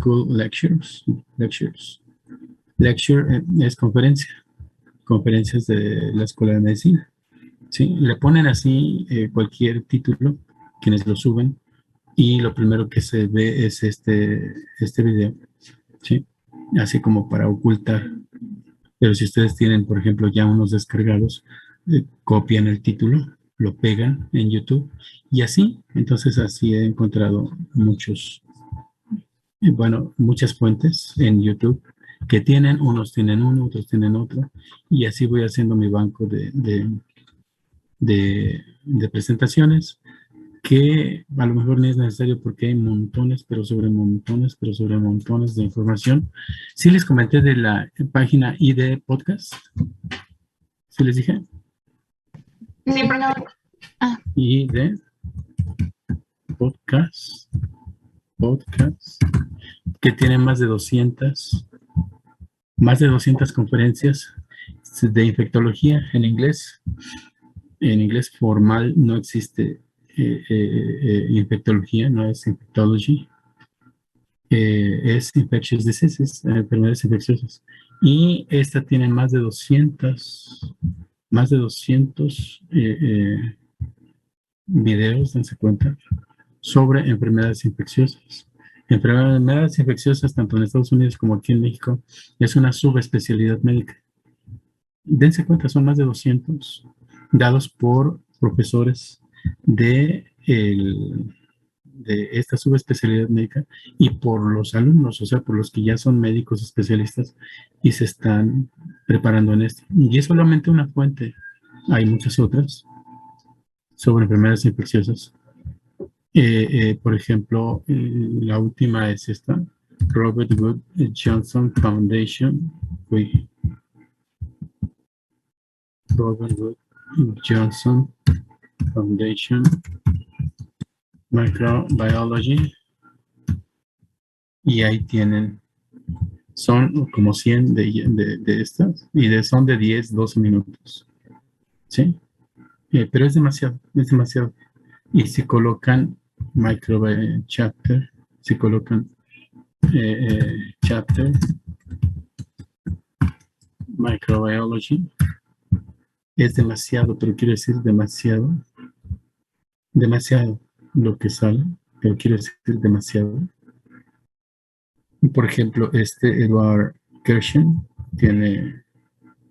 School Lectures. Lecture es conferencia. Conferencias de la Escuela de Medicina. ¿Sí? Le ponen así cualquier título, quienes lo suben, y lo primero que se ve es este video. ¿Sí? Así como para ocultar. Pero si ustedes tienen, por ejemplo, ya unos descargados, copian el título, lo pegan en YouTube y así, entonces así he encontrado muchas fuentes en YouTube que tienen, unos tienen uno, otros tienen otro, y así voy haciendo mi banco de presentaciones que a lo mejor no es necesario porque hay montones, pero sobre montones, pero sobre montones de información. Sí les comenté de la página ID Podcast. ¿Sí les dije? Sí, pero ID Podcast, que tiene más de 200 conferencias de infectología en inglés. En inglés formal no existe infectología, no es infectology. Es infectious diseases, enfermedades infecciosas. Y esta tiene más de 200 videos, dense cuenta, sobre enfermedades infecciosas. Enfermedades infecciosas, tanto en Estados Unidos como aquí en México, es una subespecialidad médica. Dense cuenta, son más de 200 dados por profesores de esta subespecialidad médica y por los alumnos, o sea, por los que ya son médicos especialistas y se están preparando en esto. Y es solamente una fuente, hay muchas otras sobre enfermedades infecciosas. Por ejemplo, la última es esta, Robert Wood Johnson Foundation. Robert Wood Johnson Foundation Microbiology. Y ahí tienen, son como 100 de estas, y son de 10, 12 minutos. ¿Sí? Pero es demasiado. Y si colocan microbiology chapter, si colocan chapter microbiology, es demasiado, pero quiero decir demasiado lo que sale, pero quiero decir demasiado. Por ejemplo, Edward Gershen tiene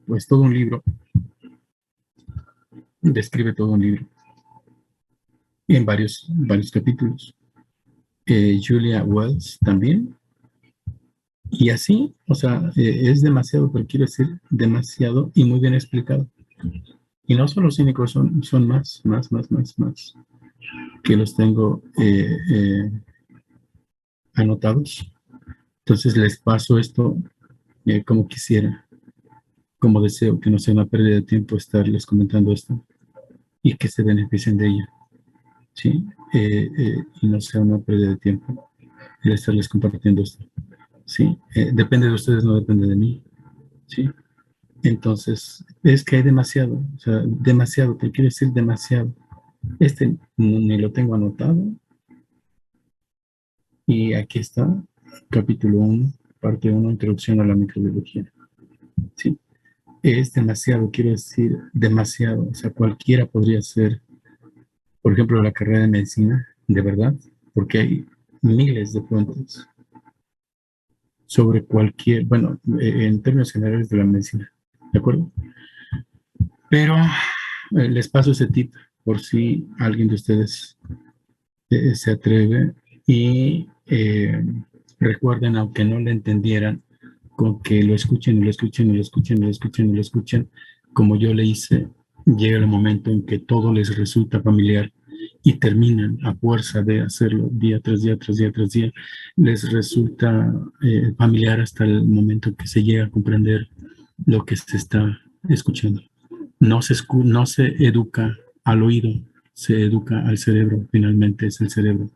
pues todo un libro, describe todo un libro en varios capítulos. Julia Wells también. Y así, o sea, es demasiado, pero quiero decir demasiado y muy bien explicado. Y no solo cínicos, son más, que los tengo anotados. Entonces les paso esto como quisiera, como deseo, que no sea una pérdida de tiempo estarles comentando esto y que se beneficien de ello, ¿sí? Y no sea una pérdida de tiempo el estarles compartiendo esto, ¿sí? Depende de ustedes, no depende de mí, ¿sí? Entonces, es que hay demasiado, o sea, demasiado, te quiero decir demasiado. Ni lo tengo anotado. Y aquí está, capítulo 1, parte 1, introducción a la microbiología. ¿Sí? Es demasiado, quiero decir demasiado. O sea, cualquiera podría ser, por ejemplo, la carrera de medicina, de verdad, porque hay miles de fuentes sobre cualquier, bueno, en términos generales de la medicina, ¿de acuerdo? Pero les paso ese tip por si alguien de ustedes se atreve y recuerden, aunque no le entendieran, con que lo escuchen y lo escuchen y lo escuchen y lo escuchen y lo escuchen, como yo le hice, llega el momento en que todo les resulta familiar y terminan a fuerza de hacerlo día tras día, tras día, tras día, les resulta familiar hasta el momento en que se llega a comprender lo que se está escuchando. No se educa al oído, se educa al cerebro, finalmente es el cerebro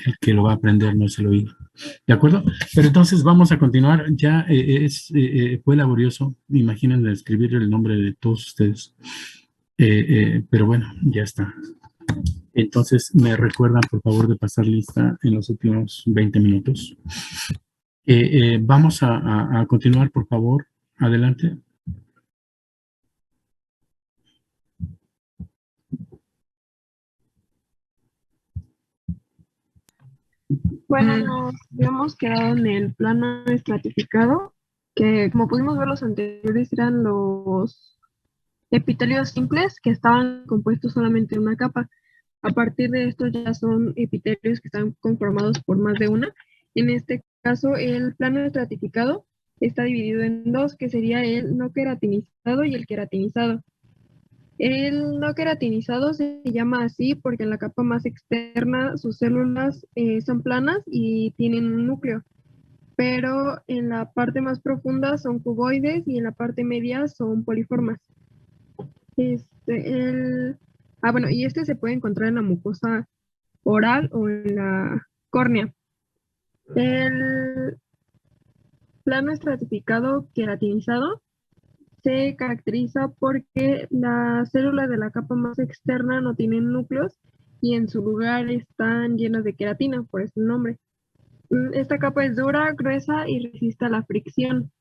el que lo va a aprender, no es el oído. ¿De acuerdo? Pero entonces vamos a continuar. Ya fue laborioso, imaginen escribir el nombre de todos ustedes. Pero bueno, ya está. Entonces me recuerdan, por favor, de pasar lista en los últimos 20 minutos. Vamos a continuar, por favor. Adelante. Bueno, nos habíamos quedado en el plano estratificado, que como pudimos ver los anteriores eran los epitelios simples que estaban compuestos solamente de una capa. A partir de estos ya son epitelios que están conformados por más de una. En este caso, el plano estratificado está dividido en dos, que sería el no queratinizado y el queratinizado. El no queratinizado se llama así porque en la capa más externa sus células son planas y tienen un núcleo, pero en la parte más profunda son cuboides y en la parte media son poliformas. Bueno, y este se puede encontrar en la mucosa oral o en la córnea. El plano estratificado queratinizado se caracteriza porque las células de la capa más externa no tienen núcleos y en su lugar están llenas de queratina, por eso el nombre. Esta capa es dura, gruesa y resiste a la fricción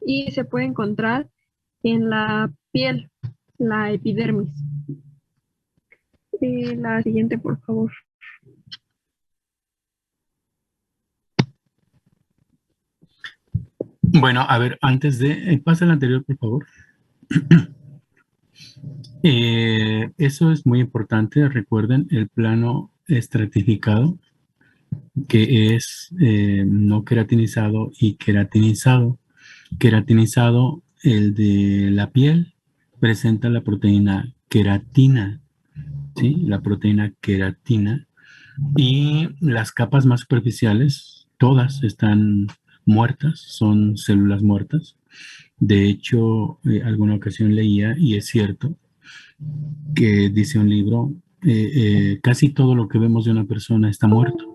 y se puede encontrar en la piel, la epidermis. La siguiente, por favor. Bueno, a ver, antes de... pasa el anterior, por favor. Eso es muy importante. Recuerden el plano estratificado, que es no queratinizado y queratinizado. Queratinizado, el de la piel, presenta la proteína queratina, ¿sí? La proteína queratina. Y las capas más superficiales, todas están muertas, son células muertas. De hecho, alguna ocasión leía, y es cierto, que dice un libro, casi todo lo que vemos de una persona está muerto.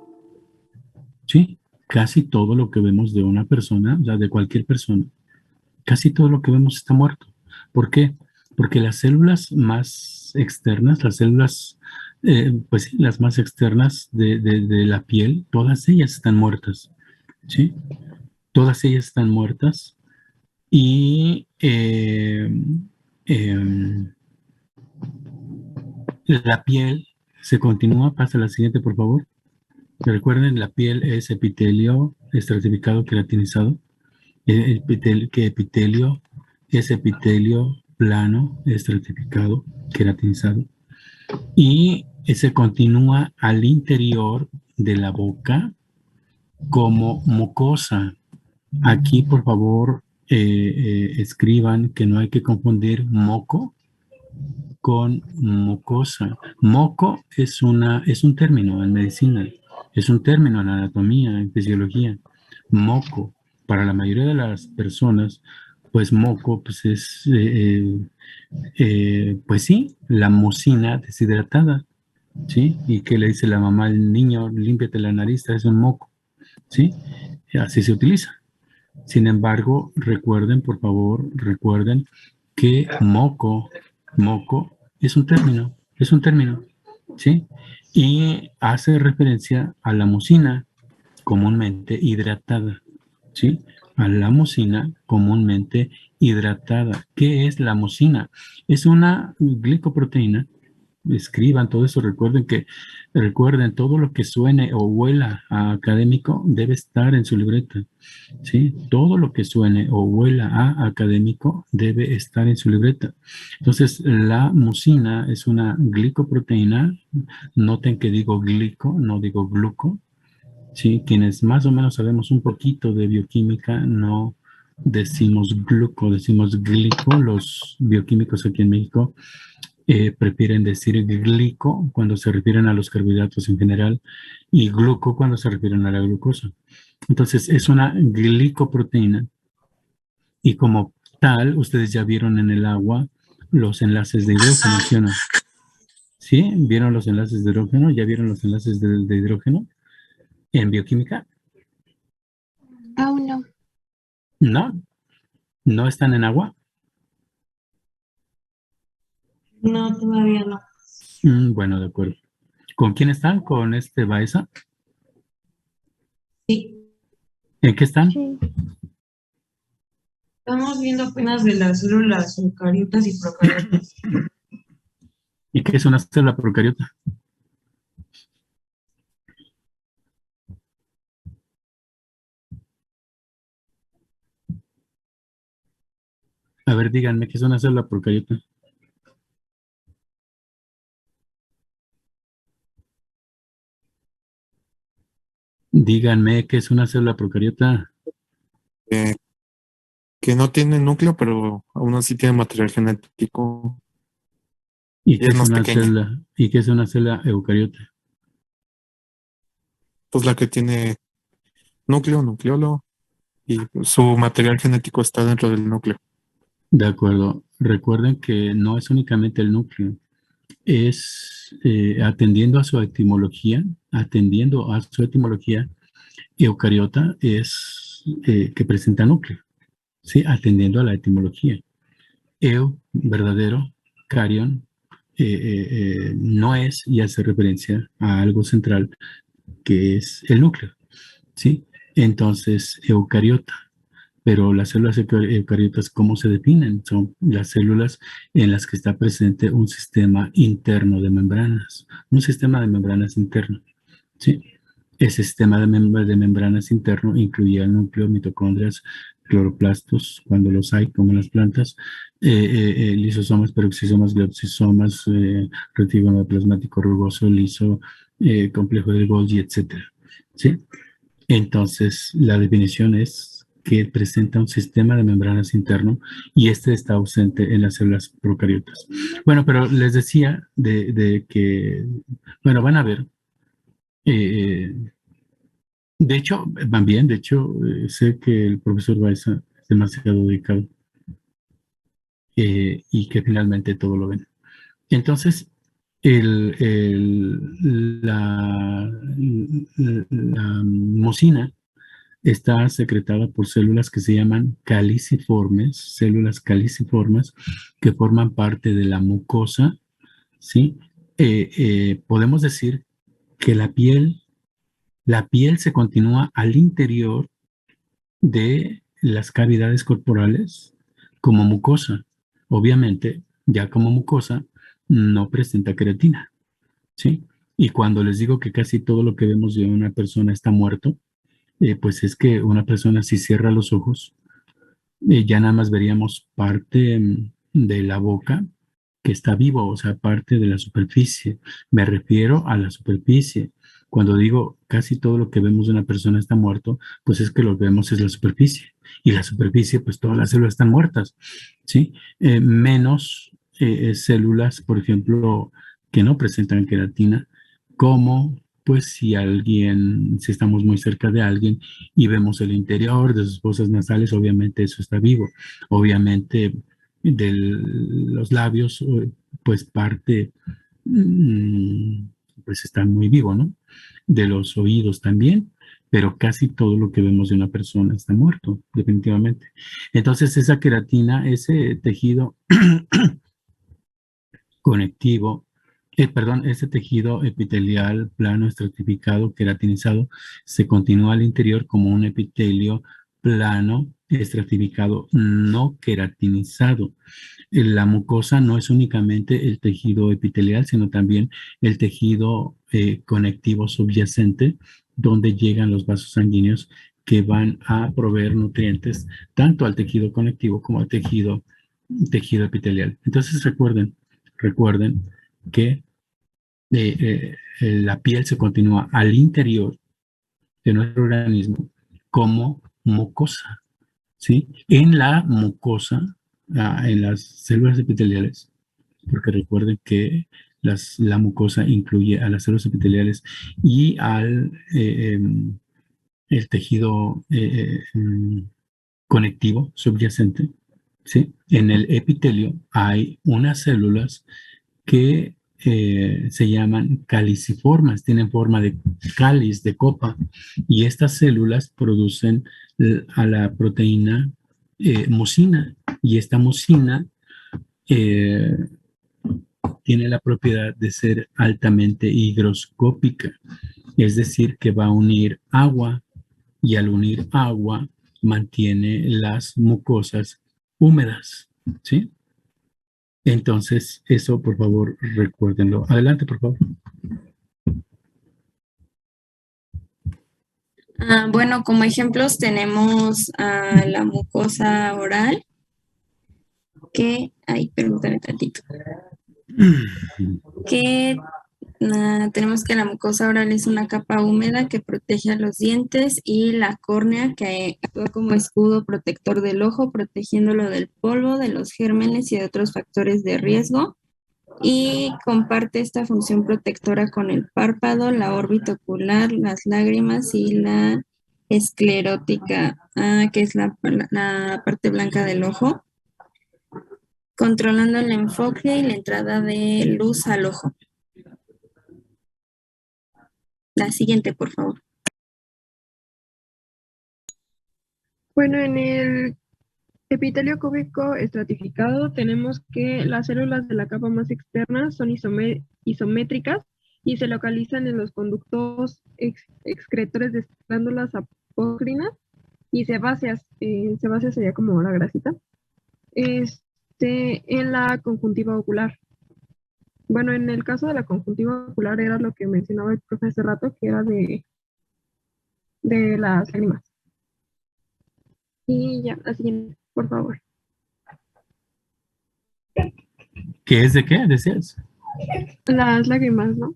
¿Sí? Casi todo lo que vemos de una persona, o sea, de cualquier persona, casi todo lo que vemos está muerto. ¿Por qué? Porque las células más externas, las células, pues sí, las más externas de la piel, todas ellas están muertas, ¿sí? Todas ellas están muertas y la piel se continúa, pasa a la siguiente, por favor. Recuerden, la piel es epitelio estratificado queratinizado. Que epitelio es epitelio plano estratificado queratinizado. Y se continúa al interior de la boca como mucosa. Aquí, por favor, escriban que no hay que confundir moco con mucosa. Moco es un término en medicina, es un término en anatomía, en fisiología. Moco, para la mayoría de las personas, pues moco pues es, pues sí, la mucina deshidratada, ¿sí? Y que le dice la mamá al niño, límpiate la nariz, es un moco, ¿sí? Así se utiliza. Sin embargo, recuerden, por favor, recuerden que moco es un término, ¿sí? Y hace referencia a la mucina comúnmente hidratada, ¿sí? A la mucina comúnmente hidratada. ¿Qué es la mucina? Es una glicoproteína. Escriban todo eso, recuerden todo lo que suene o huela a académico debe estar en su libreta, ¿sí? Todo lo que suene o huela a académico debe estar en su libreta. Entonces, la mucina es una glicoproteína. Noten que digo glico, no digo gluco, ¿sí? Quienes más o menos sabemos un poquito de bioquímica, no decimos gluco, decimos glico. Los bioquímicos aquí en México prefieren decir glico cuando se refieren a los carbohidratos en general y gluco cuando se refieren a la glucosa. Entonces, es una glicoproteína y como tal, ustedes ya vieron en el agua los enlaces de hidrógeno, ¿sí o no? ¿Sí? ¿Vieron los enlaces de hidrógeno? ¿Ya vieron los enlaces de hidrógeno en bioquímica? Aún no. No, no están en agua. No, todavía no. Bueno, de acuerdo. ¿Con quién están? ¿Con este Baeza? Sí. ¿En qué están? Sí. Estamos viendo apenas de las células eucariotas y procariotas. ¿Y qué es una célula procariota? A ver, díganme, ¿qué es una célula procariota? Díganme, ¿qué es una célula procariota? eh, que no tiene núcleo, pero aún así tiene material genético ¿Y y qué es es más una pequeña. célula? ¿Y qué es una célula eucariota? Pues la que tiene núcleo, nucleolo, y su material genético está dentro del núcleo. De acuerdo. Recuerden que no es únicamente el núcleo, es atendiendo a su etimología, eucariota es que presenta núcleo, ¿sí? Atendiendo a la etimología. Verdadero, carion, no es y hace referencia a algo central que es el núcleo, ¿sí? Entonces, eucariota. Pero las células eucariotas, ¿cómo se definen? Son las células en las que está presente un sistema interno de membranas, un sistema de membranas interno, ¿sí? El sistema de membranas interno incluye el núcleo, mitocondrias, cloroplastos, cuando los hay, como en las plantas, lisosomas, peroxisomas, glioxisomas, retículo plasmático rugoso, liso, complejo de Golgi, etcétera, ¿sí? Entonces, la definición es que presenta un sistema de membranas interno y este está ausente en las células procariotas. Bueno, pero les decía de que, bueno, van a ver, eh, de hecho, van bien, de hecho, sé que el profesor Baeza es demasiado dedicado y que finalmente todo lo ven. Entonces, la mucina está secretada por células que se llaman caliciformes, células caliciformes que forman parte de la mucosa, ¿sí? Podemos decir que la piel se continúa al interior de las cavidades corporales como mucosa. Obviamente, ya como mucosa, no presenta queratina, ¿sí? Y cuando les digo que casi todo lo que vemos de una persona está muerto, pues es que una persona si cierra los ojos, ya nada más veríamos parte de la boca que está vivo, o sea, parte de la superficie. Me refiero a la superficie. Cuando digo casi todo lo que vemos de una persona está muerto, pues es que lo que vemos es la superficie. Y la superficie, pues todas las células están muertas, ¿sí? Menos células, por ejemplo, que no presentan queratina, como pues si estamos muy cerca de alguien y vemos el interior de sus fosas nasales, obviamente eso está vivo. Obviamente de los labios, pues parte, mm, pues está muy vivo, ¿no? De los oídos también, pero casi todo lo que vemos de una persona está muerto, definitivamente. Entonces esa queratina, ese tejido conectivo, perdón, ese tejido epitelial plano estratificado, queratinizado, se continúa al interior como un epitelio plano estratificado no queratinizado. La mucosa no es únicamente el tejido epitelial, sino también el tejido conectivo subyacente, donde llegan los vasos sanguíneos que van a proveer nutrientes tanto al tejido conectivo como al tejido epitelial. Entonces recuerden que la piel se continúa al interior de nuestro organismo como mucosa, ¿sí? En la mucosa, en las células epiteliales, porque recuerden que la mucosa incluye a las células epiteliales y al el tejido conectivo subyacente, ¿sí? En el epitelio hay unas células que se llaman caliciformas, tienen forma de cáliz, de copa, y estas células producen a la proteína mucina, y esta mucina eh, tiene la propiedad de ser altamente higroscópica, es decir, que va a unir agua y al unir agua mantiene las mucosas húmedas, ¿sí? Entonces, eso por favor recuérdenlo. Adelante, por favor. Bueno, como ejemplos tenemos a la mucosa oral, permítame tantito, que tenemos que la mucosa oral es una capa húmeda que protege a los dientes y la córnea que actúa como escudo protector del ojo, protegiéndolo del polvo, de los gérmenes y de otros factores de riesgo. Y comparte esta función protectora con el párpado, la órbita ocular, las lágrimas y la esclerótica, que es la parte blanca del ojo, controlando el enfoque y la entrada de luz al ojo. La siguiente, por favor. Bueno, en el epitelio cúbico estratificado tenemos que las células de la capa más externa son isométricas y se localizan en los conductos excretores de glándulas apócrinas y sebáceas. Sebáceas sería como la grasita. En la conjuntiva ocular. Bueno, en el caso de la conjuntiva ocular era lo que mencionaba el profe hace rato, que era de las lágrimas. Y ya, la siguiente, por favor. ¿Qué es de qué? ¿Decías? Las lágrimas, ¿no?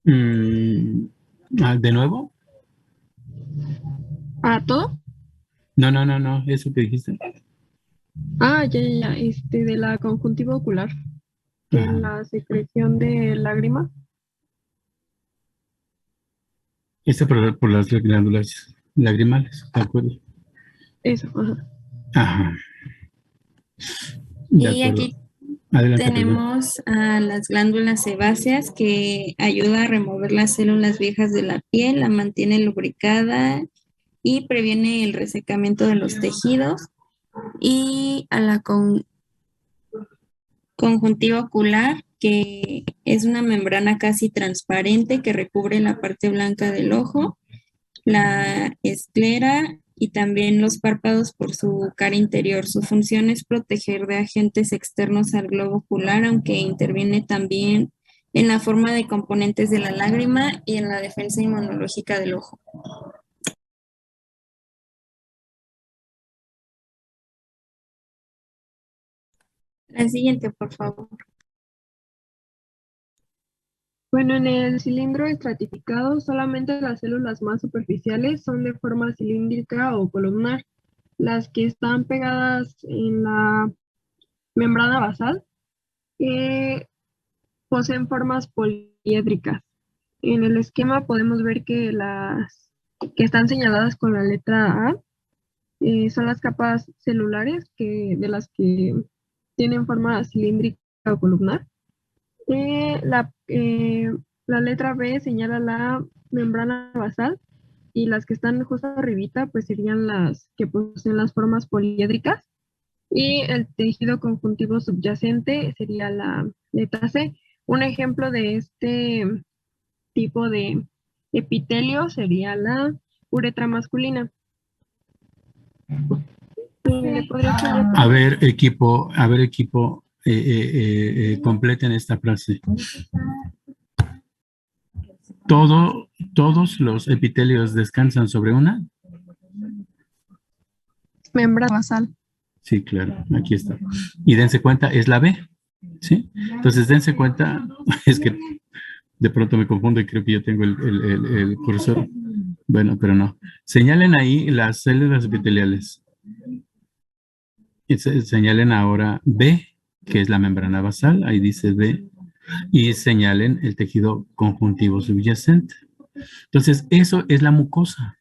¿De nuevo? ¿Todo? No, eso que dijiste. Ya, de la conjuntiva ocular, que es la secreción de lágrimas. Por las glándulas lagrimales, ¿de acuerdo? Eso, ajá. Ajá. Y aquí tenemos a las glándulas sebáceas que ayuda a remover las células viejas de la piel, la mantiene lubricada y previene el resecamiento de los tejidos. Y a la conjuntiva ocular, que es una membrana casi transparente que recubre la parte blanca del ojo, la esclera y también los párpados por su cara interior. Su función es proteger de agentes externos al globo ocular, aunque interviene también en la forma de componentes de la lágrima y en la defensa inmunológica del ojo. La siguiente, por favor. Bueno, en el cilindro estratificado solamente las células más superficiales son de forma cilíndrica o columnar. Las que están pegadas en la membrana basal poseen formas poliédricas. En el esquema podemos ver que las que están señaladas con la letra A son las capas celulares de las que tienen forma cilíndrica o columnar. La letra B señala la membrana basal y las que están justo arribita pues serían las que poseen las formas poliédricas y el tejido conjuntivo subyacente sería la letra C. Un ejemplo de este tipo de epitelio sería la uretra masculina. A ver, equipo, completen esta frase. ¿Todos los epitelios descansan sobre una? Membrana basal. Sí, claro, aquí está. Y dense cuenta, es la B, ¿sí? Entonces dense cuenta, es que de pronto me confundo y creo que yo tengo el cursor. Bueno, pero no. Señalen ahí las células epiteliales. Y señalen ahora B, que es la membrana basal, ahí dice B, y señalen el tejido conjuntivo subyacente. Entonces, eso es la mucosa.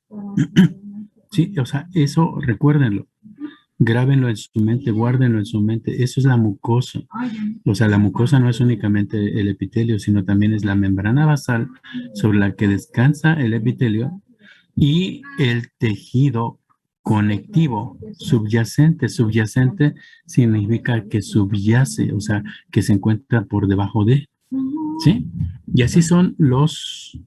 Sí, o sea, eso recuérdenlo. Grábenlo en su mente, guárdenlo en su mente. Eso es la mucosa. O sea, la mucosa no es únicamente el epitelio, sino también es la membrana basal sobre la que descansa el epitelio y el tejido conectivo subyacente. Subyacente significa que subyace, o sea, que se encuentra por debajo de, ¿sí? Y así son los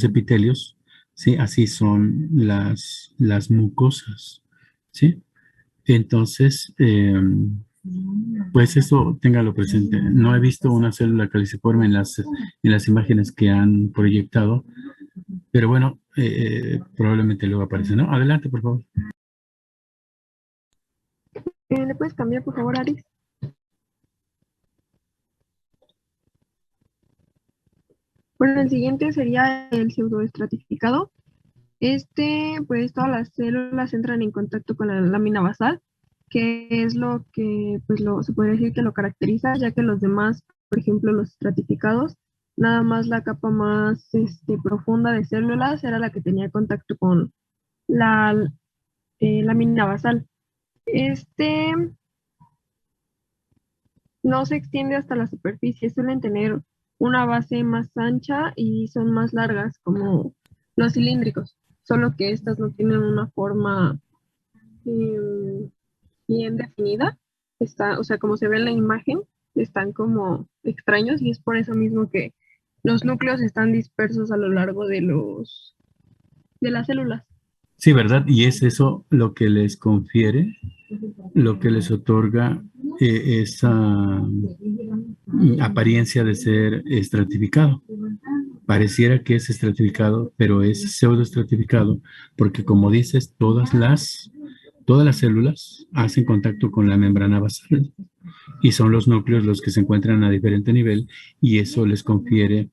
epitelios ¿sí? Así son las mucosas, ¿sí? Entonces, pues eso téngalo presente. No he visto una célula caliciforme en las imágenes que han proyectado, pero bueno, probablemente luego aparece, ¿no? Adelante, por favor. ¿Le puedes cambiar, por favor, Aris? Bueno, el siguiente sería el pseudoestratificado. Pues todas las células entran en contacto con la lámina basal, que es lo que, se podría decir que lo caracteriza, ya que los demás, por ejemplo, los estratificados, nada más la capa más profunda de células era la que tenía contacto con la lámina basal. No se extiende hasta la superficie, suelen tener una base más ancha y son más largas, como los cilíndricos, solo que estas no tienen una forma bien definida. O sea, como se ve en la imagen, están como extraños y es por eso mismo que los núcleos están dispersos a lo largo de las células. Sí, ¿verdad? Y es eso lo que les confiere, lo que les otorga esa apariencia de ser estratificado. Pareciera que es estratificado, pero es pseudoestratificado, porque como dices, todas las células hacen contacto con la membrana basal y son los núcleos los que se encuentran a diferente nivel y eso les confiere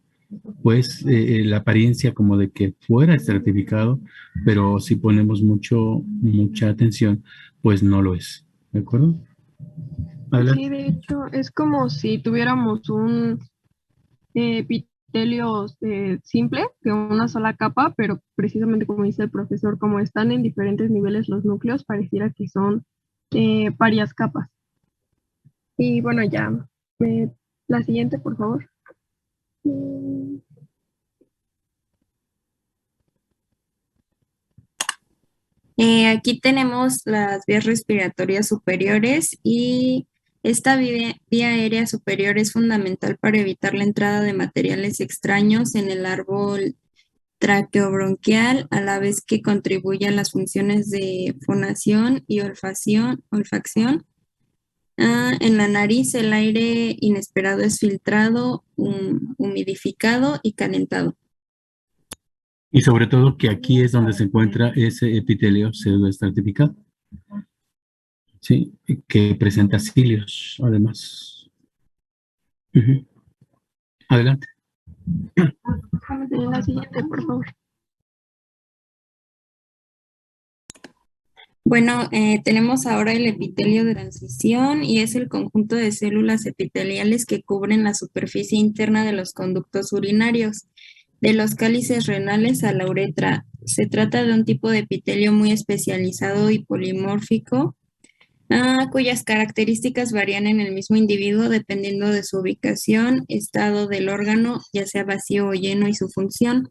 pues la apariencia como de que fuera estratificado, pero si ponemos mucha atención, pues no lo es. ¿De acuerdo? Adelante. Sí, de hecho, es como si tuviéramos un epitelio simple de una sola capa, pero precisamente como dice el profesor, como están en diferentes niveles los núcleos, pareciera que son varias capas. Y bueno, ya, la siguiente, por favor. Aquí tenemos las vías respiratorias superiores y esta vía aérea superior es fundamental para evitar la entrada de materiales extraños en el árbol traqueobronquial, a la vez que contribuye a las funciones de fonación y olfacción. En la nariz el aire inesperado es filtrado, humidificado y calentado. Y sobre todo que aquí es donde se encuentra ese epitelio pseudoestratificado, ¿sí? Que presenta cilios, además. Ujú. Adelante. La siguiente, por favor. Bueno, tenemos ahora el epitelio de transición y es el conjunto de células epiteliales que cubren la superficie interna de los conductos urinarios, de los cálices renales a la uretra. Se trata de un tipo de epitelio muy especializado y polimórfico, cuyas características varían en el mismo individuo dependiendo de su ubicación, estado del órgano, ya sea vacío o lleno, y su función.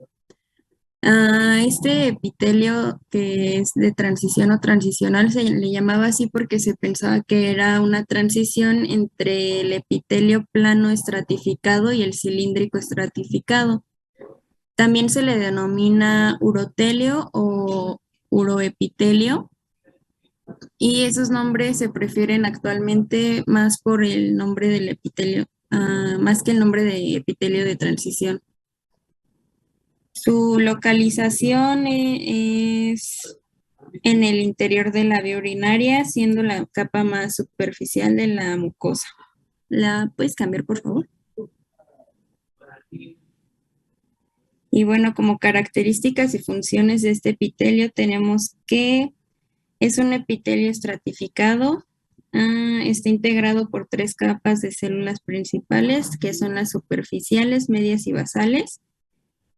Este epitelio que es de transición o transicional se le llamaba así porque se pensaba que era una transición entre el epitelio plano estratificado y el cilíndrico estratificado. También se le denomina urotelio o uroepitelio y esos nombres se prefieren actualmente más por el nombre del epitelio, más que el nombre de epitelio de transición. Su localización es en el interior de la vía urinaria, siendo la capa más superficial de la mucosa. ¿La puedes cambiar, por favor? Y bueno, como características y funciones de este epitelio tenemos que es un epitelio estratificado, está integrado por 3 capas de células principales, que son las superficiales, medias y basales.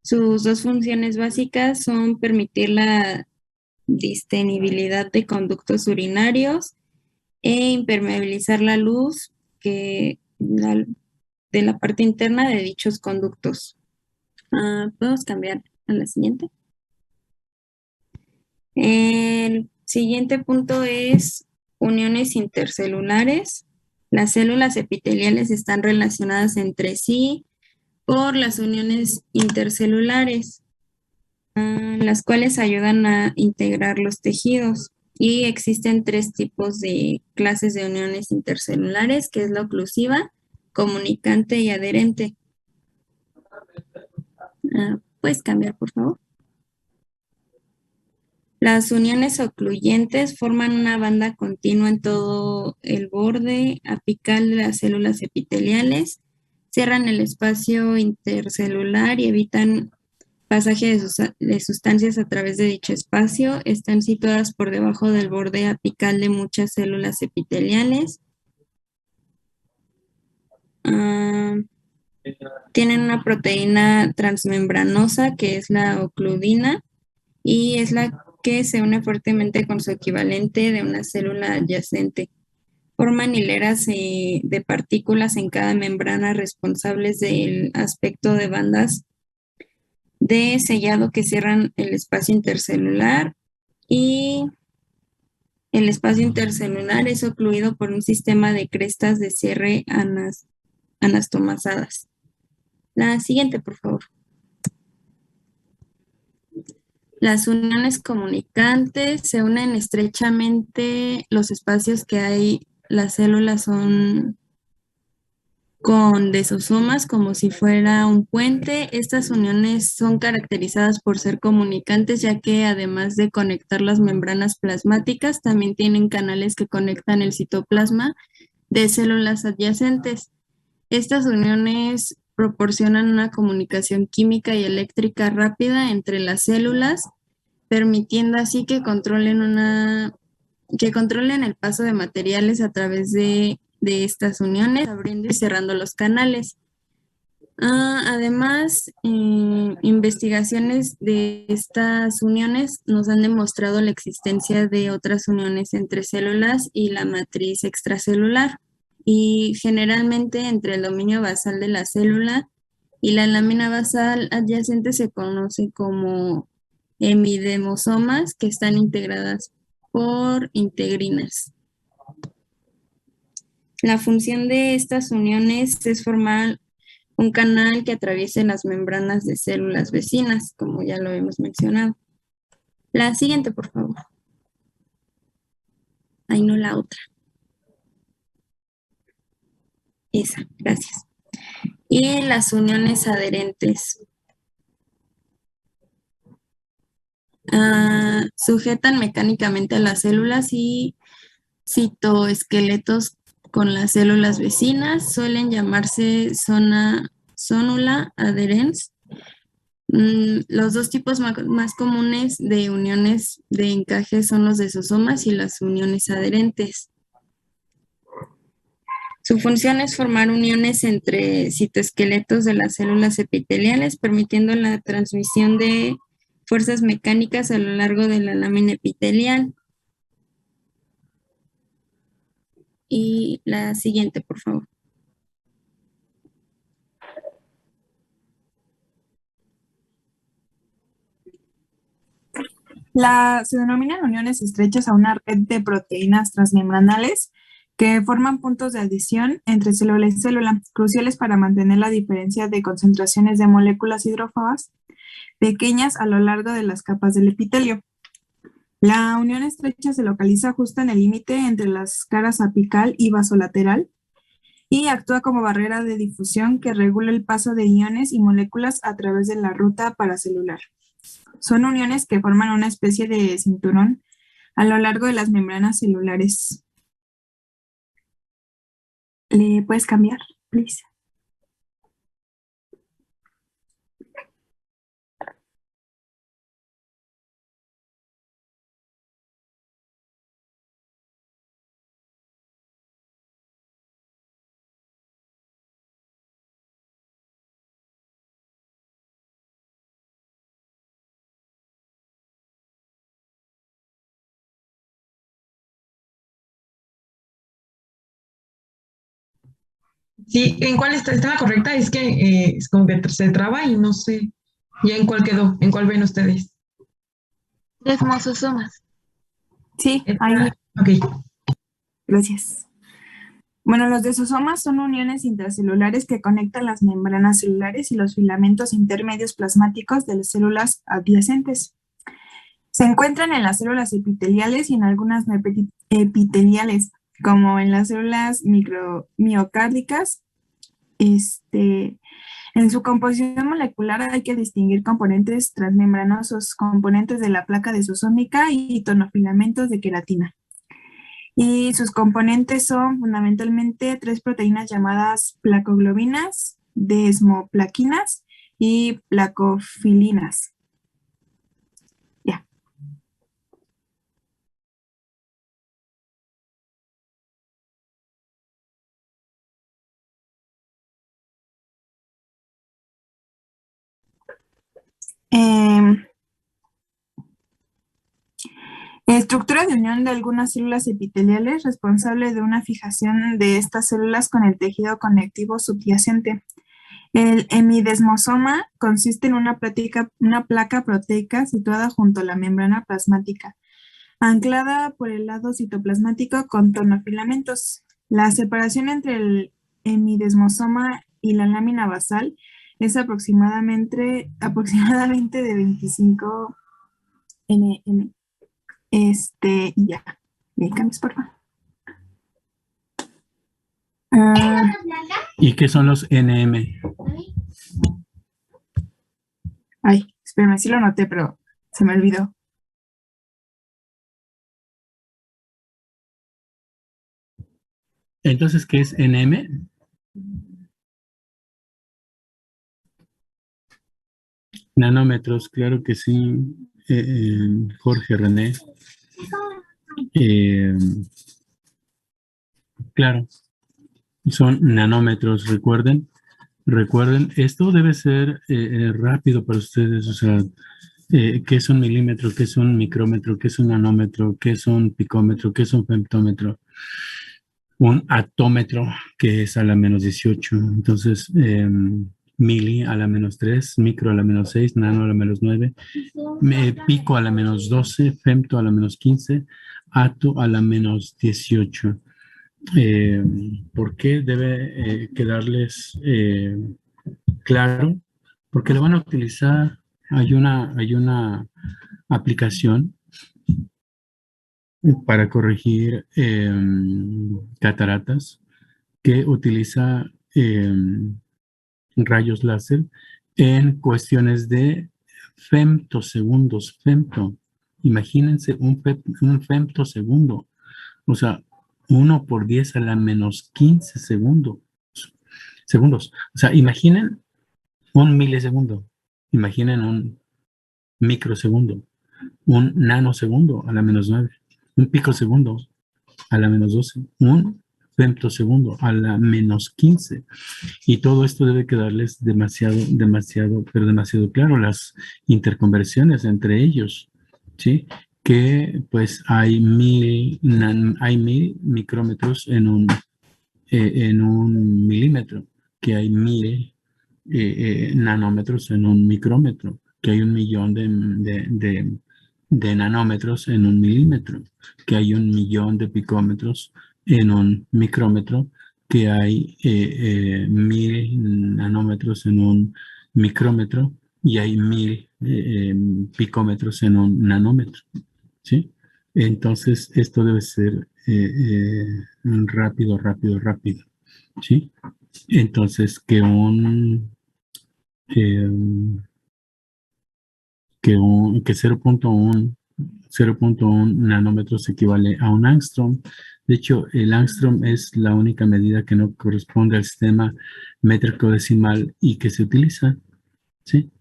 Sus 2 funciones básicas son permitir la distenibilidad de conductos urinarios e impermeabilizar la luz de la parte interna de dichos conductos. Podemos cambiar a la siguiente. El siguiente punto es uniones intercelulares. Las células epiteliales están relacionadas entre sí por las uniones intercelulares. las cuales ayudan a integrar los tejidos. Y existen 3 tipos de clases de uniones intercelulares, que es la oclusiva, comunicante y adherente. ¿Puedes cambiar, por favor? Las uniones ocluyentes forman una banda continua en todo el borde apical de las células epiteliales, cierran el espacio intercelular y evitan pasaje de sustancias a través de dicho espacio. Están situadas por debajo del borde apical de muchas células epiteliales. Tienen una proteína transmembranosa que es la ocludina y es la que se une fuertemente con su equivalente de una célula adyacente. Forman hileras de partículas en cada membrana responsables del aspecto de bandas de sellado que cierran el espacio intercelular, y el espacio intercelular es ocluido por un sistema de crestas de cierre anastomosadas. La siguiente, por favor. Las uniones comunicantes se unen estrechamente. Los espacios que hay, las células son con desosomas, como si fuera un puente. Estas uniones son caracterizadas por ser comunicantes, ya que además de conectar las membranas plasmáticas, también tienen canales que conectan el citoplasma de células adyacentes. Estas uniones proporcionan una comunicación química y eléctrica rápida entre las células, permitiendo así que controlen el paso de materiales a través de estas uniones, abriendo y cerrando los canales. Además, investigaciones de estas uniones nos han demostrado la existencia de otras uniones entre células y la matriz extracelular, y generalmente entre el dominio basal de la célula y la lámina basal adyacente se conoce como hemidemosomas, que están integradas por integrinas. La función de estas uniones es formar un canal que atraviese las membranas de células vecinas, como ya lo hemos mencionado. La siguiente, por favor. Ay, no, la otra. Esa, gracias. Y las uniones adherentes. Sujetan mecánicamente a las células y citoesqueletos con las células vecinas. Suelen llamarse zonula adherens. Los 2 tipos más comunes de uniones de encaje son los desosomas y las uniones adherentes. Su función es formar uniones entre citoesqueletos de las células epiteliales, permitiendo la transmisión de fuerzas mecánicas a lo largo de la lámina epitelial. Y la siguiente, por favor. Se denominan uniones estrechas a una red de proteínas transmembranales que forman puntos de adición entre célula y célula, cruciales para mantener la diferencia de concentraciones de moléculas hidrófobas pequeñas a lo largo de las capas del epitelio. La unión estrecha se localiza justo en el límite entre las caras apical y basolateral y actúa como barrera de difusión que regula el paso de iones y moléculas a través de la ruta paracelular. Son uniones que forman una especie de cinturón a lo largo de las membranas celulares. ¿Le puedes cambiar, please? Sí, ¿en cuál está? ¿Está la correcta? Es que es como que se traba y no sé. ¿Ya en cuál quedó? ¿En cuál ven ustedes? Desmososomas. Sí, ahí. Ok. Gracias. Bueno, los desosomas son uniones intracelulares que conectan las membranas celulares y los filamentos intermedios plasmáticos de las células adyacentes. Se encuentran en las células epiteliales y en algunas no epiteliales, como en las células miocárdicas. En su composición molecular hay que distinguir componentes transmembranosos, componentes de la placa desosómica y tonofilamentos de queratina. Y sus componentes son fundamentalmente 3 proteínas llamadas placoglobinas, desmoplaquinas y placofilinas. Ya. Estructura de unión de algunas células epiteliales responsable de una fijación de estas células con el tejido conectivo subyacente. El hemidesmosoma consiste en una placa proteica situada junto a la membrana plasmática, anclada por el lado citoplasmático con tonofilamentos. La separación entre el hemidesmosoma y la lámina basal es aproximadamente de 25 nm. Y ya. Bien, cambios, por favor. ¿Y qué son los NM? Ay, espérame, sí lo anoté, pero se me olvidó. Entonces, ¿qué es NM? Nanómetros, claro que sí. Jorge René. Claro, son nanómetros, recuerden. Recuerden, esto debe ser rápido para ustedes, o sea, ¿qué es un milímetro? ¿Qué es un micrómetro? ¿Qué es un nanómetro? ¿Qué es un picómetro? ¿Qué es un femtómetro? Un atómetro, que es a la menos 18. Entonces, mili a la menos 3, micro a la menos 6, nano a la menos 9, pico a la menos 12, femto a la menos 15, ato a la menos 18. ¿Por qué debe quedarles claro? Porque lo van a utilizar, hay una aplicación para corregir cataratas que utiliza rayos láser en cuestiones de femtosegundos. Imagínense un femtosegundo, o sea, 1 por 10 a la menos 15 segundos. O sea, imaginen un milisegundo, imaginen un microsegundo, un nanosegundo a la menos 9, un picosegundo a la menos 12, un femtosegundo a la menos 15. Y todo esto debe quedarles demasiado claro, las interconversiones entre ellos, ¿sí? Que pues hay 1000 micrómetros en un milímetro, que hay 1000 nanómetros en un micrómetro, que hay 1.000.000 de nanómetros en un milímetro, que hay 1.000.000 de picómetros en un micrómetro, que hay 1.000 nanómetros en un micrómetro y hay 1.000 picómetros en un nanómetro, ¿sí? Entonces, esto debe ser rápido, ¿sí? Entonces, que 0.1 nanómetros equivale a un angstrom. De hecho, el angstrom es la única medida que no corresponde al sistema métrico decimal y que se utiliza, ¿sí?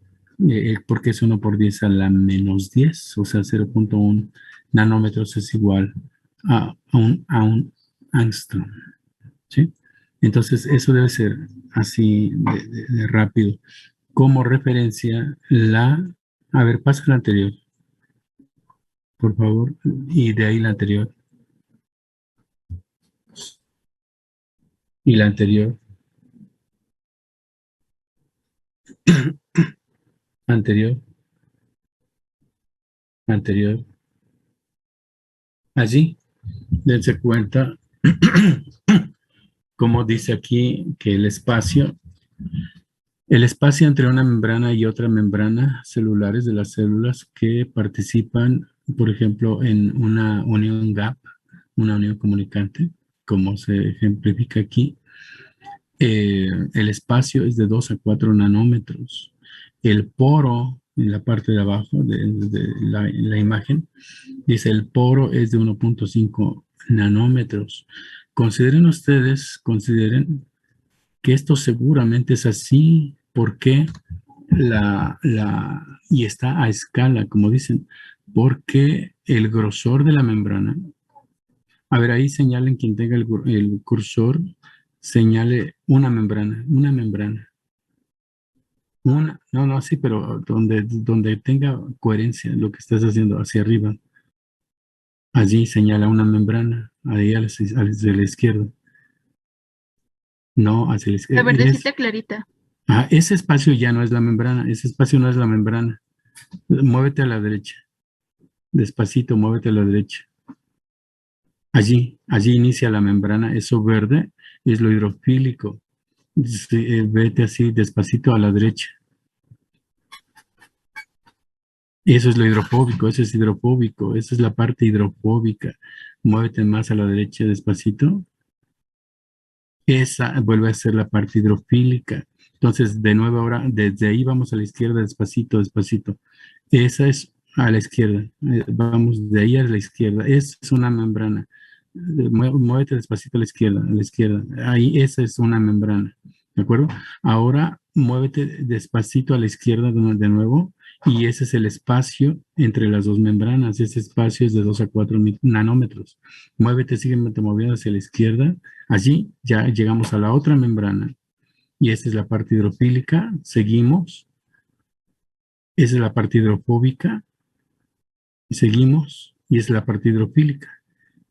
Porque es 1 por 10 a la menos 10, o sea, 0.1 nanómetros es igual a un angstrom, ¿sí? Entonces, eso debe ser así de rápido. Como referencia, a ver, pasa la anterior, por favor, y de ahí la anterior. Y la anterior. Anterior. Anterior. Allí, dense cuenta como dice aquí, que el espacio entre una membrana y otra membrana celulares de las células que participan, por ejemplo, en una unión gap, una unión comunicante, como se ejemplifica aquí, el espacio es de 2 a 4 nanómetros. El poro, en la parte de abajo de la imagen, dice el poro es de 1.5 nanómetros. Consideren que esto seguramente es así, porque y está a escala, como dicen, porque el grosor de la membrana, a ver, ahí señalen quien tenga el cursor, señale una membrana. No, sí, pero donde tenga coherencia lo que estás haciendo hacia arriba, allí señala una membrana, ahí hacia la izquierda. No, hacia la La izquierda. verdecita clarita. Ese espacio ya no es la membrana, ese espacio no es la membrana. Muévete a la derecha, despacito, muévete a la derecha. Allí inicia la membrana, eso verde es lo hidrofílico. Vete así despacito a la derecha. Eso es lo hidrofóbico, eso es hidrofóbico, esa es la parte hidrofóbica. Muévete más a la derecha despacito. Esa vuelve a ser la parte hidrofílica. Entonces, de nuevo ahora, desde ahí vamos a la izquierda despacito, despacito. Esa es a la izquierda. Vamos de ahí a la izquierda. Esa es una membrana. Muévete despacito a la izquierda, a la izquierda. Ahí esa es una membrana. ¿De acuerdo? Ahora muévete despacito a la izquierda de nuevo y ese es el espacio entre las dos membranas. Ese espacio es de 2 a 4 nanómetros. Muévete, síguete moviendo hacia la izquierda. Allí ya llegamos a la otra membrana y esta es la parte hidrofílica. Seguimos. Esa es la parte hidrofóbica. Seguimos y esa es la parte hidrofílica.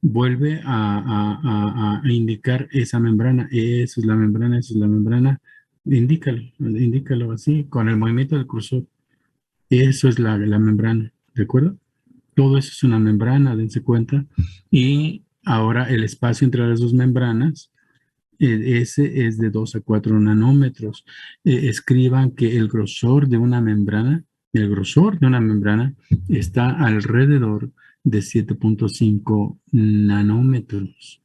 Vuelve a indicar esa membrana. Esa es la membrana, esa es la membrana. Indícalo así, con el movimiento del cursor. Eso es la membrana, ¿de acuerdo? Todo eso es una membrana, dense cuenta. Y ahora el espacio entre las dos membranas, ese es de 2 a 4 nanómetros. Escriban que el grosor de una membrana está alrededor de 7.5 nanómetros,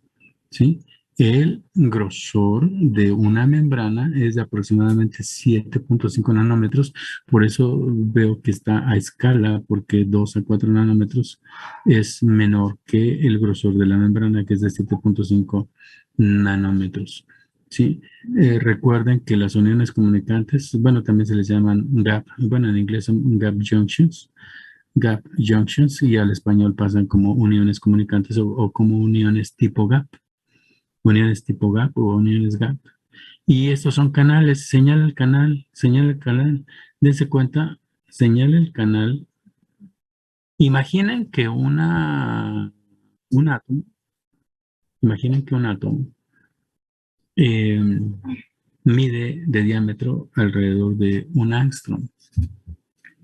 ¿sí? El grosor de una membrana es de aproximadamente 7.5 nanómetros, por eso veo que está a escala, porque 2 a 4 nanómetros es menor que el grosor de la membrana, que es de 7.5 nanómetros. ¿Sí? Recuerden que las uniones comunicantes, bueno, también se les llaman gap, bueno, en inglés son gap junctions, y al español pasan como uniones comunicantes o como uniones tipo gap o uniones gap. Y estos son canales, señala el canal, dense cuenta, señala el canal. Imaginen que un átomo mide de diámetro alrededor de 1 ángstrom.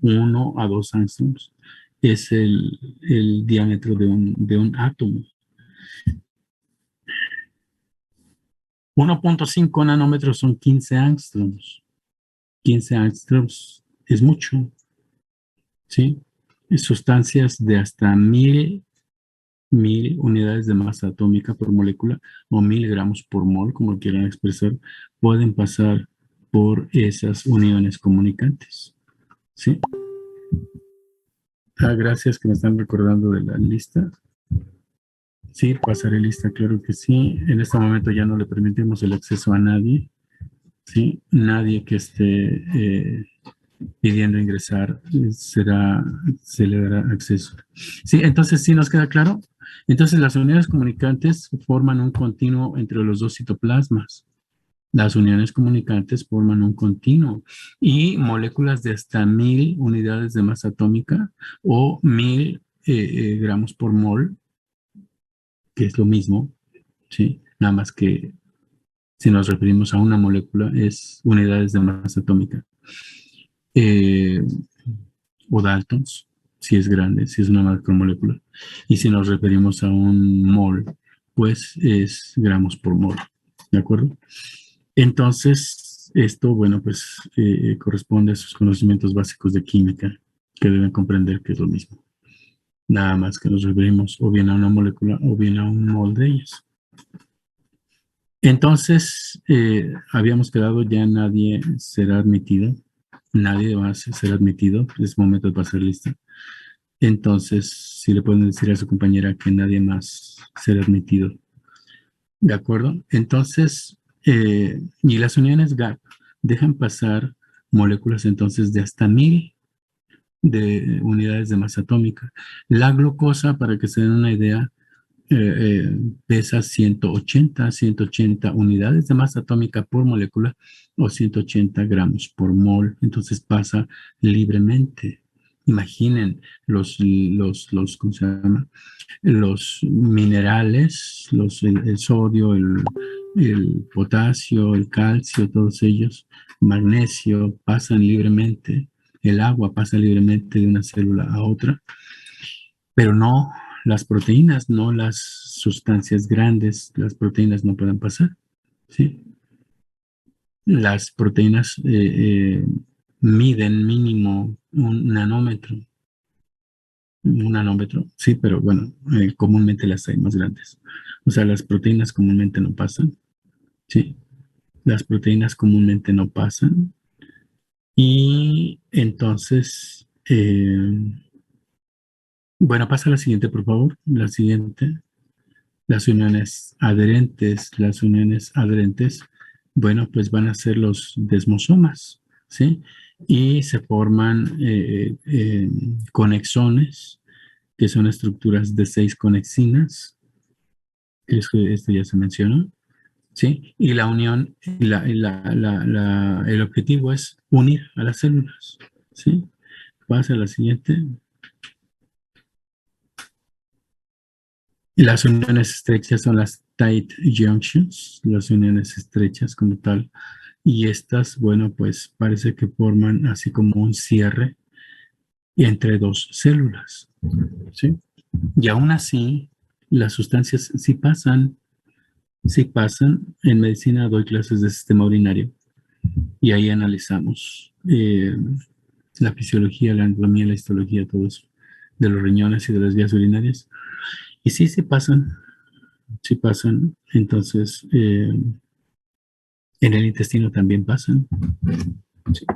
1 a 2 angstroms es el diámetro de un átomo. 1.5 nanómetros son 15 angstroms. 15 angstroms es mucho, ¿sí? Sustancias de hasta 1000 unidades de masa atómica por molécula o 1000 gramos por mol, como quieran expresar, pueden pasar por esas uniones comunicantes, ¿sí? Gracias que me están recordando de la lista. Sí, pasaré lista, claro que sí. En este momento ya no le permitimos el acceso a nadie, ¿sí? Nadie que esté pidiendo ingresar se le dará acceso. Sí, entonces sí nos queda claro. Entonces las uniones comunicantes forman un continuo entre los dos citoplasmas. Las uniones comunicantes forman un continuo y moléculas de hasta 1000 unidades de masa atómica o 1000 gramos por mol, que es lo mismo, ¿sí? Nada más que si nos referimos a una molécula es unidades de masa atómica. O Daltons, si es grande, si es una macromolécula. Y si nos referimos a un mol, pues es gramos por mol. ¿de acuerdo? Entonces, esto, bueno, pues corresponde a sus conocimientos básicos de química, que deben comprender que es lo mismo. Nada más que nos referimos o bien a una molécula o bien a un molde de ellas. Entonces, habíamos quedado, ya nadie será admitido, nadie va a ser admitido, es momento de pasar lista. Entonces, si le pueden decir a su compañera que nadie más será admitido. ¿De acuerdo? Entonces, y las uniones GAP dejan pasar moléculas entonces de hasta 1000 de unidades de masa atómica. La glucosa, para que se den una idea, pesa 180 unidades de masa atómica por molécula o 180 gramos por mol. Entonces pasa libremente. Imaginen ¿cómo se llama? Los minerales, el sodio, el potasio, el calcio, todos ellos, magnesio, pasan libremente. El agua pasa libremente de una célula a otra, pero no las proteínas, no las sustancias grandes, las proteínas no pueden pasar, ¿sí? Las proteínas miden mínimo un nanómetro, sí, pero bueno, comúnmente las hay más grandes. O sea, las proteínas comúnmente no pasan, sí, las proteínas comúnmente no pasan. Y entonces, bueno, pasa a la siguiente, por favor, la siguiente. Las uniones adherentes, bueno, pues van a ser los desmosomas, ¿sí? Y se forman conexones, que son estructuras de 6 conexinas, esto ya se mencionó, ¿sí? Y la unión, el objetivo es unir a las células, ¿sí? Pasa a la siguiente. Y las uniones estrechas son las tight junctions, las uniones estrechas como tal. Y estas, bueno, pues parece que forman así como un cierre entre dos células, ¿sí? Y aún así, las sustancias sí pasan. En medicina doy clases de sistema urinario y ahí analizamos la fisiología, la anatomía, la histología, todo eso, de los riñones y de las vías urinarias. Y sí pasan. Entonces, en el intestino también pasan. Sí.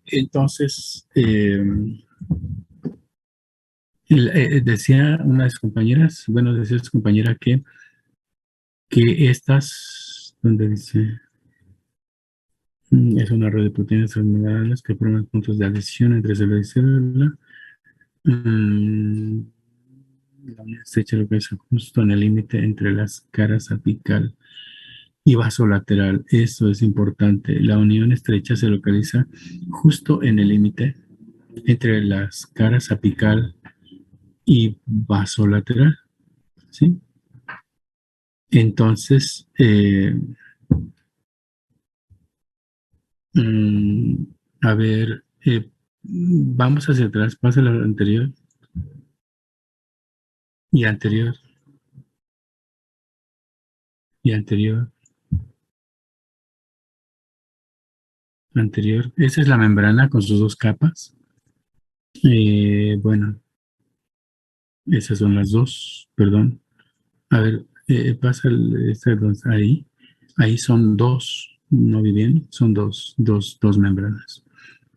Entonces, decía una de sus compañeras, decía su compañera que estas, donde dice, es una red de proteínas terminales que forman puntos de adhesión entre célula y célula. La unidad estrecha localiza justo en el límite entre las caras apical y vasolateral. Eso es importante. La unión estrecha se localiza justo en el límite entre las caras apical y vasolateral, ¿sí? Entonces, a ver, vamos hacia atrás, pasa la anterior y anterior y anterior. Anterior. Esa es la membrana con sus dos capas. Bueno, esas son las dos, perdón. A ver, pasa ahí. Ahí son dos, no vi bien, son dos membranas.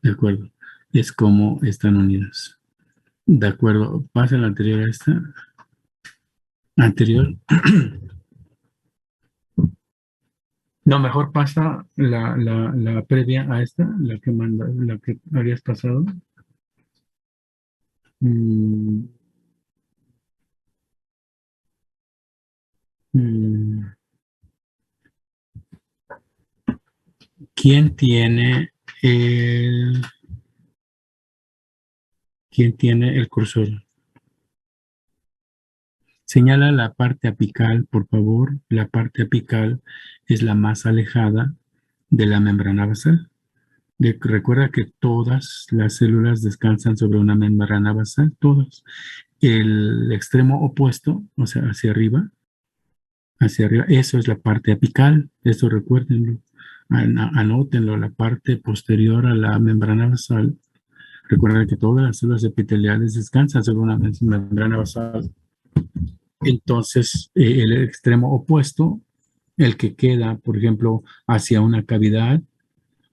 De acuerdo. Es como están unidas. De acuerdo. Pasa la anterior a esta. Anterior. No, mejor pasa la previa a esta, la que habías pasado. Mm, mm. ¿Quién tiene el cursor? Señala la parte apical, por favor. La parte apical es la más alejada de la membrana basal. Recuerda que todas las células descansan sobre una membrana basal, todas. El extremo opuesto, o sea, hacia arriba, hacia arriba. Eso es la parte apical, eso recuérdenlo, anótenlo, la parte posterior a la membrana basal. Recuerden que todas las células epiteliales descansan sobre una membrana basal. Entonces, el extremo opuesto, el que queda, por ejemplo, hacia una cavidad,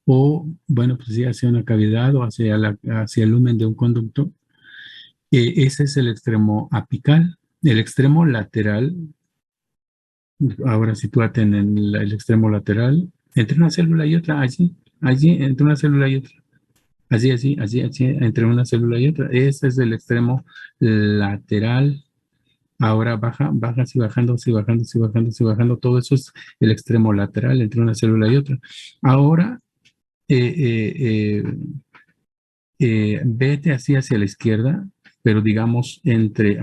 o, bueno, pues sí, hacia una cavidad o hacia el lumen de un conducto, ese es el extremo apical. El extremo lateral, ahora sitúate en el extremo lateral, entre una célula y otra, allí, entre una célula y otra. Así, entre una célula y otra. Ese es el extremo lateral. Ahora baja, sigue bajando, sigue bajando, sigue bajando, sigue bajando. Todo eso es el extremo lateral entre una célula y otra. Ahora, vete así hacia la izquierda, pero digamos entre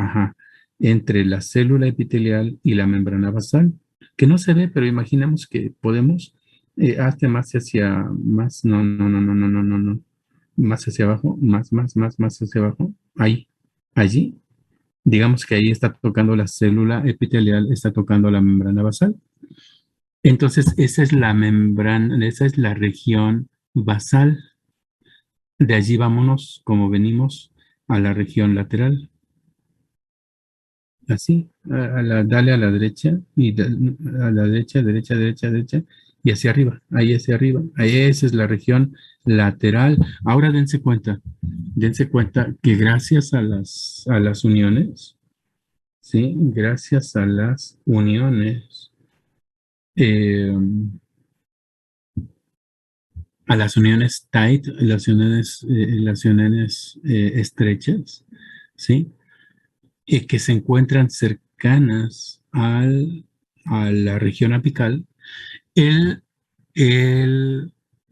la célula epitelial y la membrana basal, que no se ve, pero imaginemos que podemos, hazte más, no, más hacia abajo, más hacia abajo, ahí, allí, digamos que ahí está tocando la célula epitelial, está tocando la membrana basal. Entonces, esa es la membrana, esa es la región basal. De allí vámonos, como venimos, a la región lateral. Así, dale a la derecha, a la derecha, derecha, y hacia arriba, ahí hacia arriba. Ahí esa es la región lateral. Ahora dense cuenta que gracias a las uniones, ¿sí? Gracias a las uniones, a las uniones tight, las uniones estrechas, ¿sí? Que se encuentran cercanas a la región apical,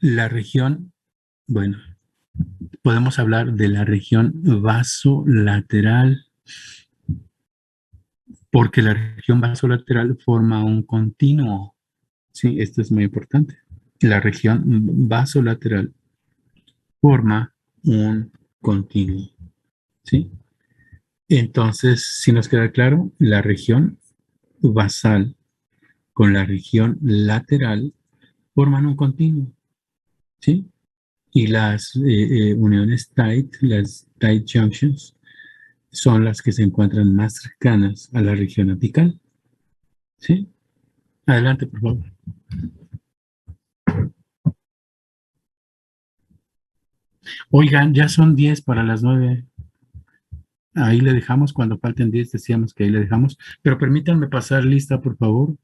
la región, bueno, podemos hablar de la región vasolateral, porque la región vasolateral forma un continuo. Sí, esto es muy importante. La región vasolateral forma un continuo. ¿Sí? Entonces, si nos queda claro, la región basal con la región lateral forman un continuo. ¿Sí? Y las uniones tight, las tight junctions, son las que se encuentran más cercanas a la región apical. ¿Sí? Adelante, por favor. Oigan, ya son 10 para las 9. Ahí le dejamos, cuando falten 10 decíamos que ahí le dejamos, pero permítanme pasar lista, por favor.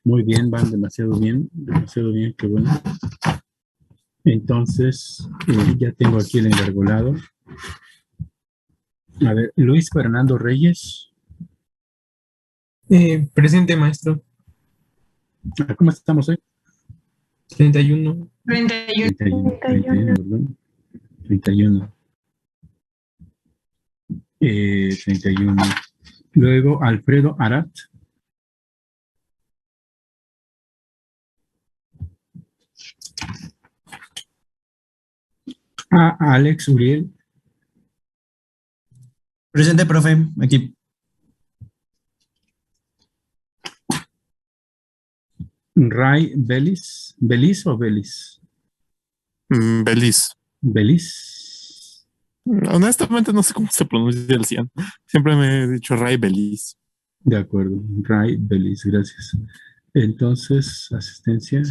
Muy bien, van demasiado bien, qué bueno. Entonces, ya tengo aquí el engargolado. A ver, Luis Fernando Reyes. Presente, maestro. ¿Cómo estamos hoy? 31. 31. 31. 31. Luego, Alfredo Arat. Alex Uriel. Presente, profe. Aquí. Ray Belis. ¿Belis o Belis? Belis. Belis. Honestamente no sé cómo se pronuncia el cian. Siempre me he dicho Ray Belis. De acuerdo, Ray Belis, gracias. Entonces, asistencia.